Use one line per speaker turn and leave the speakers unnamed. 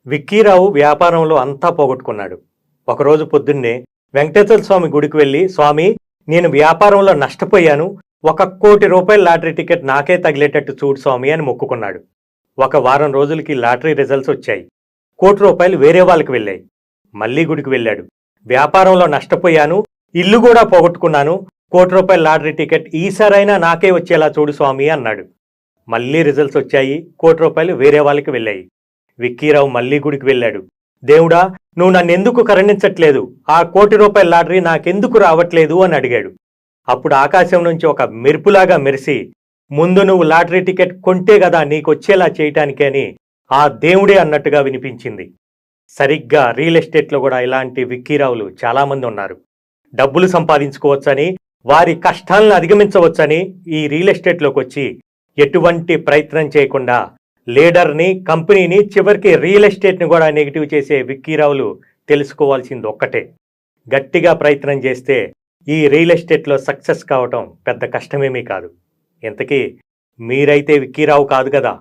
విక్కీరావు వ్యాపారంలో అంతా పోగొట్టుకున్నాడు. ఒకరోజు పొద్దున్నే వెంకటేశ్వర స్వామి గుడికి వెళ్ళి, స్వామి, నేను వ్యాపారంలో నష్టపోయాను, ₹1,00,00,000 లాటరీ టికెట్ నాకే తగిలేటట్టు చూడు స్వామి అని మొక్కుకున్నాడు. ఒక వారం రోజులకి లాటరీ రిజల్ట్స్ వచ్చాయి. ₹1,00,00,000 వేరే వాళ్ళకి వెళ్ళాయి. మళ్ళీ గుడికి వెళ్ళాడు. వ్యాపారంలో నష్టపోయాను, ఇల్లు కూడా పోగొట్టుకున్నాను, ₹1,00,00,000 లాటరీ టికెట్ ఈసారైనా నాకే వచ్చేలా చూడు స్వామి అన్నాడు. మళ్ళీ రిజల్ట్స్ వచ్చాయి. ₹1,00,00,000 వేరే వాళ్ళకి వెళ్ళాయి. విక్కీరావు మళ్ళీ గుడికి వెళ్ళాడు. దేవుడా, నువ్వు నన్నెందుకు కరుణించట్లేదు? ఆ ₹1,00,00,000 లాటరీ నాకెందుకు రావట్లేదు అని అడిగాడు. అప్పుడు ఆకాశం నుంచి ఒక మెరుపులాగా మెరిసి, ముందు నువ్వు లాటరీ టికెట్ కొంటే గదా నీకొచ్చేలా చేయటానికి అని ఆ దేవుడే అన్నట్టుగా వినిపించింది. సరిగ్గా రియల్ ఎస్టేట్లో కూడా ఇలాంటి విక్కీరావులు చాలామంది ఉన్నారు. డబ్బులు సంపాదించుకోవచ్చని, వారి కష్టాలను అధిగమించవచ్చని ఈ రియల్ ఎస్టేట్లోకి వచ్చి ఎటువంటి ప్రయత్నం చేయకుండా లీడర్ని, కంపెనీని, చివరికి రియల్ ఎస్టేట్ని కూడా నెగిటివ్ చేసే విక్కీరావులు తెలుసుకోవాల్సింది ఒక్కటే: గట్టిగా ప్రయత్నం చేస్తే ఈ రియల్ ఎస్టేట్లో సక్సెస్ కావటం పెద్ద కష్టమేమీ కాదు. ఇంతకీ మీరైతే విక్కీరావు కాదు కదా?